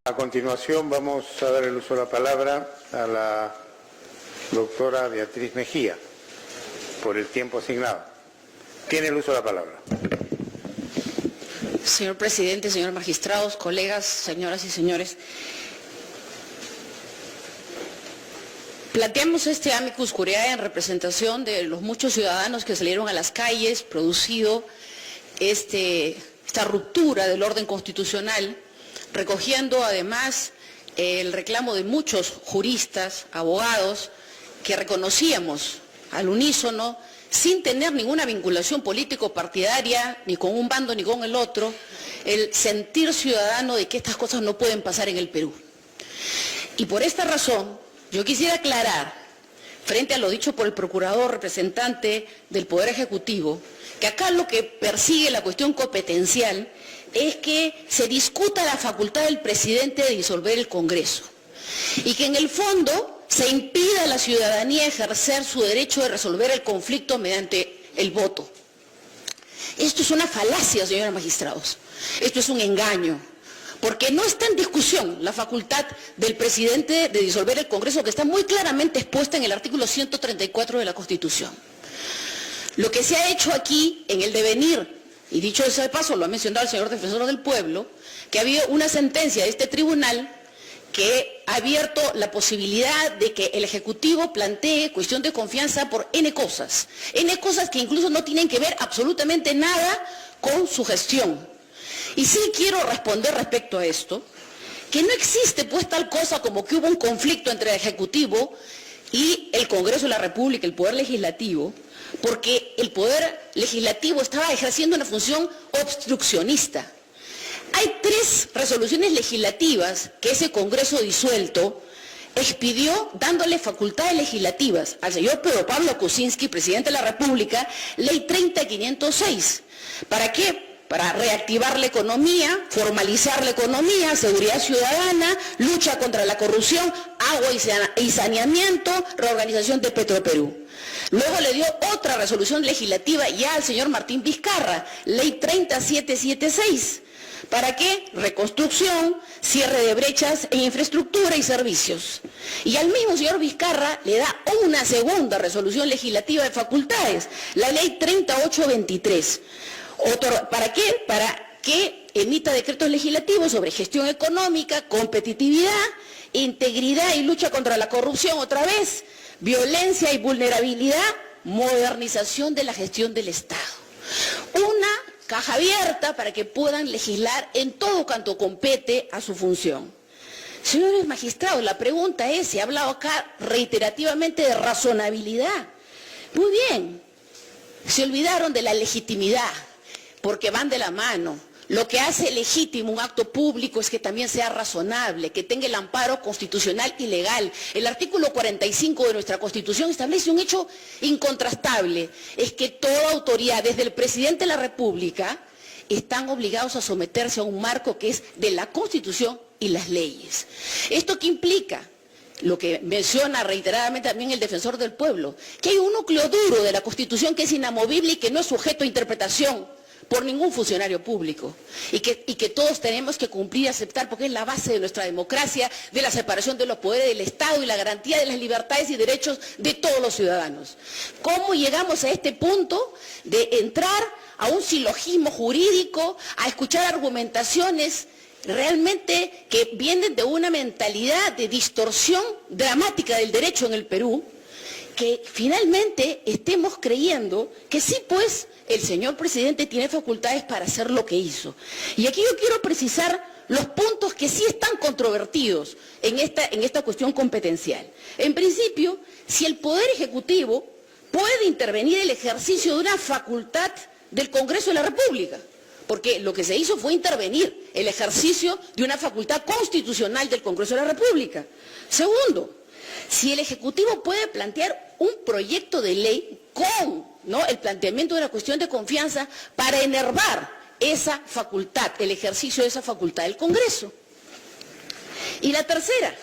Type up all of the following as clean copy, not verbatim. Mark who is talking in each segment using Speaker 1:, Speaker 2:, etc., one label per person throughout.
Speaker 1: A continuación vamos a dar el uso de la palabra a la doctora Beatriz Mejía, por el tiempo asignado. Tiene el uso de la palabra.
Speaker 2: Señor presidente, señores magistrados, colegas, señoras y señores, planteamos este amicus curiae en representación de los muchos ciudadanos que salieron a las calles, producido esta ruptura del orden constitucional, recogiendo además el reclamo de muchos juristas, abogados, que reconocíamos al unísono, sin tener ninguna vinculación político-partidaria, ni con un bando ni con el otro, el sentir ciudadano de que estas cosas no pueden pasar en el Perú. Y por esta razón, yo quisiera aclarar, frente a lo dicho por el procurador representante del Poder Ejecutivo, que acá lo que persigue la cuestión competencial es que se discuta la facultad del presidente de disolver el Congreso y que en el fondo se impida a la ciudadanía ejercer su derecho de resolver el conflicto mediante el voto. Esto es una falacia, señores magistrados. Esto es un engaño, porque no está en discusión la facultad del presidente de disolver el Congreso, que está muy claramente expuesta en el artículo 134 de la Constitución. Lo que se ha hecho aquí, en el devenir, y dicho eso de paso, lo ha mencionado el señor defensor del pueblo, que ha habido una sentencia de este tribunal que ha abierto la posibilidad de que el Ejecutivo plantee cuestión de confianza por N cosas que incluso no tienen que ver absolutamente nada con su gestión. Y sí quiero responder respecto a esto, que no existe pues tal cosa como que hubo un conflicto entre el Ejecutivo y el Congreso de la República, el Poder Legislativo, porque el Poder Legislativo estaba ejerciendo una función obstruccionista. Hay 3 resoluciones legislativas que ese Congreso disuelto expidió dándole facultades legislativas al señor Pedro Pablo Kuczynski, presidente de la República, ley 30.506. ¿Para qué? Para reactivar la economía, formalizar la economía, seguridad ciudadana, lucha contra la corrupción, agua y saneamiento, reorganización de Petroperú. Luego le dio otra resolución legislativa ya al señor Martín Vizcarra, ley 30.776. ¿Para qué? Reconstrucción, cierre de brechas en infraestructura y servicios. Y al mismo señor Vizcarra le da una segunda resolución legislativa de facultades, la ley 3823. ¿Para qué? Para que emita decretos legislativos sobre gestión económica, competitividad, integridad y lucha contra la corrupción otra vez, violencia y vulnerabilidad, modernización de la gestión del Estado. Una caja abierta para que puedan legislar en todo cuanto compete a su función. Señores magistrados, la pregunta es, se ha hablado acá reiterativamente de razonabilidad. Muy bien, se olvidaron de la legitimidad, porque van de la mano. Lo que hace legítimo un acto público es que también sea razonable, que tenga el amparo constitucional y legal. El artículo 45 de nuestra Constitución establece un hecho incontrastable, es que toda autoridad, desde el presidente de la República, están obligados a someterse a un marco que es de la Constitución y las leyes. ¿Esto qué implica? Lo que menciona reiteradamente también el defensor del pueblo, que hay un núcleo duro de la Constitución que es inamovible y que no es sujeto a interpretación por ningún funcionario público, y que todos tenemos que cumplir y aceptar porque es la base de nuestra democracia, de la separación de los poderes del Estado y la garantía de las libertades y derechos de todos los ciudadanos. ¿Cómo llegamos a este punto de entrar a un silogismo jurídico, a escuchar argumentaciones realmente que vienen de una mentalidad de distorsión dramática del derecho en el Perú, que finalmente estemos creyendo que sí, pues, el señor presidente tiene facultades para hacer lo que hizo? Y aquí yo quiero precisar los puntos que sí están controvertidos en esta cuestión competencial. En principio, si el Poder Ejecutivo puede intervenir en el ejercicio de una facultad del Congreso de la República, porque lo que se hizo fue intervenir el ejercicio de una facultad constitucional del Congreso de la República. Segundo, si el Ejecutivo puede plantear un proyecto de ley con el planteamiento de la cuestión de confianza para enervar esa facultad, el ejercicio de esa facultad del Congreso. Y la tercera,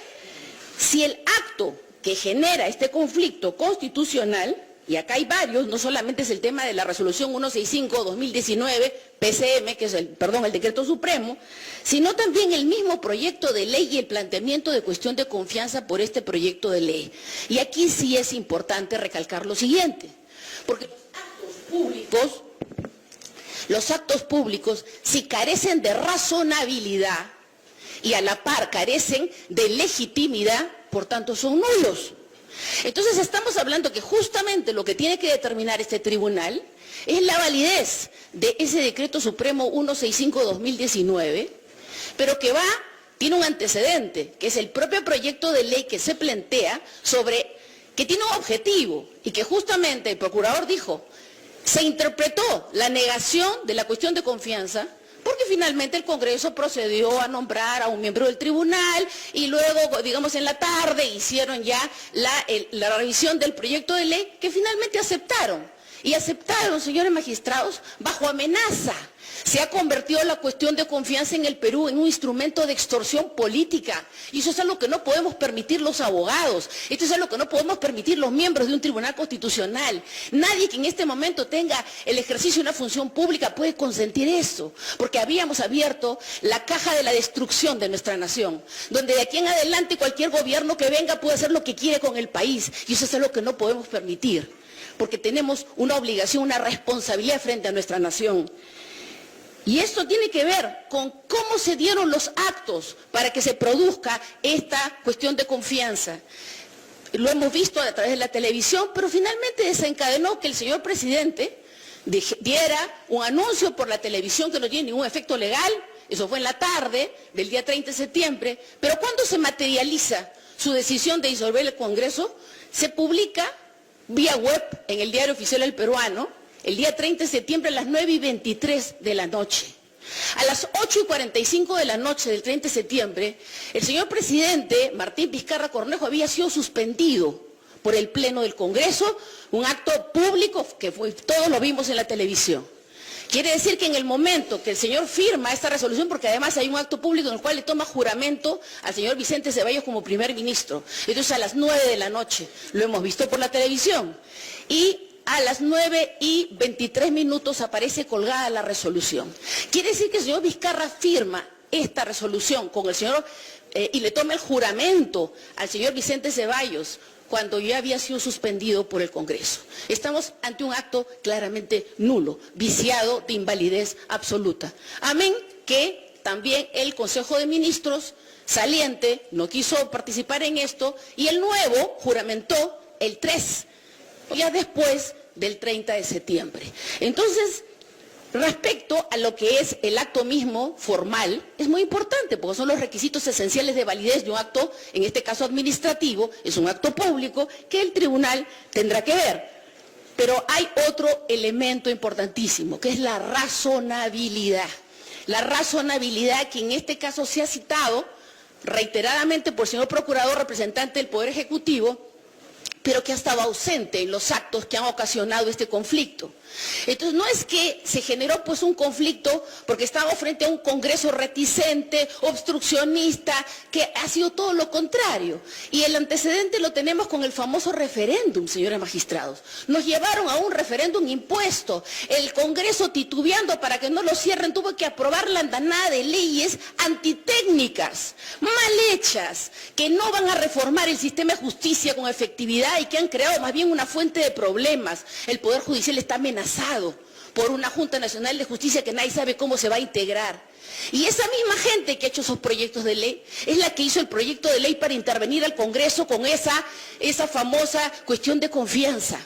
Speaker 2: si el acto que genera este conflicto constitucional y acá hay varios, no solamente es el tema de la resolución 165/2019, PCM, que es el decreto supremo, sino también el mismo proyecto de ley y el planteamiento de cuestión de confianza por este proyecto de ley. Y aquí sí es importante recalcar lo siguiente, porque los actos públicos, si carecen de razonabilidad y a la par carecen de legitimidad, por tanto son nulos. Entonces estamos hablando que justamente lo que tiene que determinar este tribunal es la validez de ese decreto supremo 165/2019, pero que tiene un antecedente, que es el propio proyecto de ley que se plantea que tiene un objetivo y que justamente el procurador dijo, se interpretó la negación de la cuestión de confianza porque finalmente el Congreso procedió a nombrar a un miembro del tribunal y luego, digamos, en la tarde hicieron ya la revisión del proyecto de ley que finalmente aceptaron. Y aceptaron, señores magistrados, bajo amenaza. Se ha convertido la cuestión de confianza en el Perú en un instrumento de extorsión política. Y eso es algo que no podemos permitir los abogados. Esto es algo que no podemos permitir los miembros de un tribunal constitucional. Nadie que en este momento tenga el ejercicio de una función pública puede consentir eso. Porque habíamos abierto la caja de la destrucción de nuestra nación. Donde de aquí en adelante cualquier gobierno que venga puede hacer lo que quiere con el país. Y eso es algo que no podemos permitir. Porque tenemos una obligación, una responsabilidad frente a nuestra nación. Y esto tiene que ver con cómo se dieron los actos para que se produzca esta cuestión de confianza. Lo hemos visto a través de la televisión, pero finalmente desencadenó que el señor presidente diera un anuncio por la televisión que no tiene ningún efecto legal. Eso fue en la tarde del día 30 de septiembre. Pero cuando se materializa su decisión de disolver el Congreso, se publica vía web en el Diario Oficial El Peruano, el día 30 de septiembre a las 9:23 de la noche. A las 8:45 de la noche del 30 de septiembre, el señor presidente Martín Vizcarra Cornejo había sido suspendido por el Pleno del Congreso, un acto público que todos lo vimos en la televisión. Quiere decir que en el momento que el señor firma esta resolución, porque además hay un acto público en el cual le toma juramento al señor Vicente Ceballos como primer ministro, entonces a las 9 de la noche, lo hemos visto por la televisión, y a las 9:23 aparece colgada la resolución. Quiere decir que el señor Vizcarra firma esta resolución con el señor y le toma el juramento al señor Vicente Ceballos cuando ya había sido suspendido por el Congreso. Estamos ante un acto claramente nulo, viciado de invalidez absoluta. Amén que también el Consejo de Ministros saliente no quiso participar en esto y el nuevo juramentó el 3, ya después del 30 de septiembre. Entonces, respecto a lo que es el acto mismo formal, es muy importante porque son los requisitos esenciales de validez de un acto, en este caso administrativo, es un acto público que el tribunal tendrá que ver. Pero hay otro elemento importantísimo, que es la razonabilidad. La razonabilidad que en este caso se ha citado reiteradamente por el señor Procurador, representante del Poder Ejecutivo, pero que ha estado ausente en los actos que han ocasionado este conflicto. Entonces no es que se generó pues un conflicto porque estábamos frente a un Congreso reticente, obstruccionista, que ha sido todo lo contrario. Y el antecedente lo tenemos con el famoso referéndum, señores magistrados. Nos llevaron a un referéndum impuesto. El Congreso, titubeando para que no lo cierren, tuvo que aprobar la andanada de leyes antitécnicas, mal hechas, que no van a reformar el sistema de justicia con efectividad y que han creado más bien una fuente de problemas. El Poder Judicial está amenazado por una Junta Nacional de Justicia que nadie sabe cómo se va a integrar. Y esa misma gente que ha hecho esos proyectos de ley es la que hizo el proyecto de ley para intervenir al Congreso con esa famosa cuestión de confianza.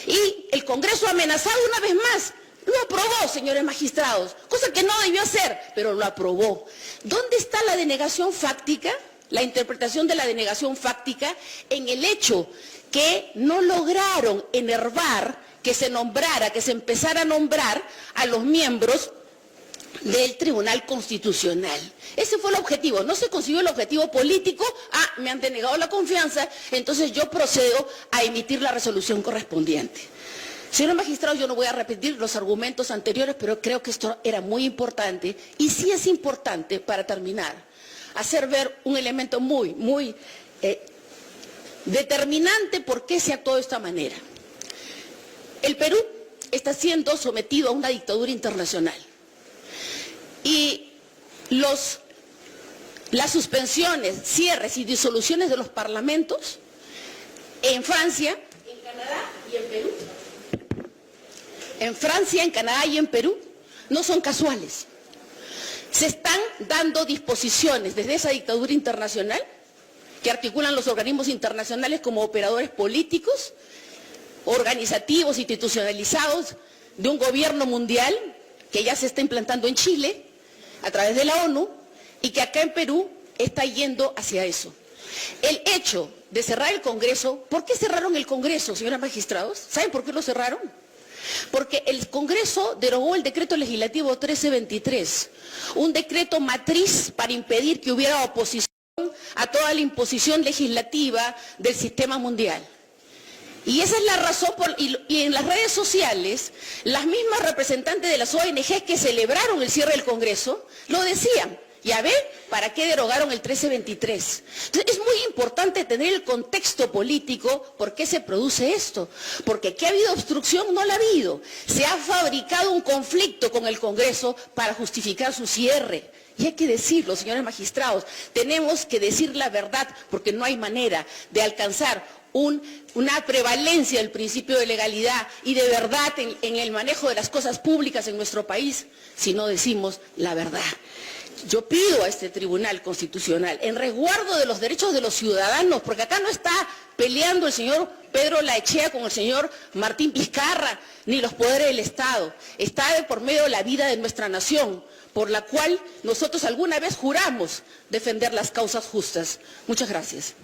Speaker 2: Y el Congreso amenazado una vez más. Lo aprobó, señores magistrados, cosa que no debió hacer, pero lo aprobó. ¿Dónde está la denegación fáctica? La interpretación de la denegación fáctica en el hecho que no lograron enervar que se nombrara, que se empezara a nombrar a los miembros del Tribunal Constitucional. Ese fue el objetivo. No se consiguió el objetivo político. Me han denegado la confianza, entonces yo procedo a emitir la resolución correspondiente. Señores magistrados, yo no voy a repetir los argumentos anteriores, pero creo que esto era muy importante. Y sí es importante, para terminar, hacer ver un elemento muy determinante por qué se actuó de esta manera. El Perú está siendo sometido a una dictadura internacional. Y las suspensiones, cierres y disoluciones de los parlamentos en Francia, en Canadá y en Perú, no son casuales. Se están dando disposiciones desde esa dictadura internacional que articulan los organismos internacionales como operadores políticos, organizativos, institucionalizados de un gobierno mundial que ya se está implantando en Chile a través de la ONU y que acá en Perú está yendo hacia eso. El hecho de cerrar el Congreso, ¿por qué cerraron el Congreso, señores magistrados? ¿Saben por qué lo cerraron? Porque el Congreso derogó el decreto legislativo 1323, un decreto matriz para impedir que hubiera oposición a toda la imposición legislativa del sistema mundial. Y esa es la razón, y en las redes sociales, las mismas representantes de las ONG que celebraron el cierre del Congreso, lo decían. Ya ven, ¿para qué derogaron el 1323? Entonces, es muy importante tener el contexto político, ¿por qué se produce esto? Porque ¿que ha habido obstrucción? No la ha habido. Se ha fabricado un conflicto con el Congreso para justificar su cierre. Y hay que decirlo, señores magistrados, tenemos que decir la verdad, porque no hay manera de alcanzar una prevalencia del principio de legalidad y de verdad en el manejo de las cosas públicas en nuestro país si no decimos la verdad. Yo pido a este Tribunal Constitucional, en resguardo de los derechos de los ciudadanos, porque acá no está peleando el señor Pedro Laechea con el señor Martín Vizcarra, ni los poderes del Estado, está de por medio de la vida de nuestra nación, por la cual nosotros alguna vez juramos defender las causas justas. Muchas gracias.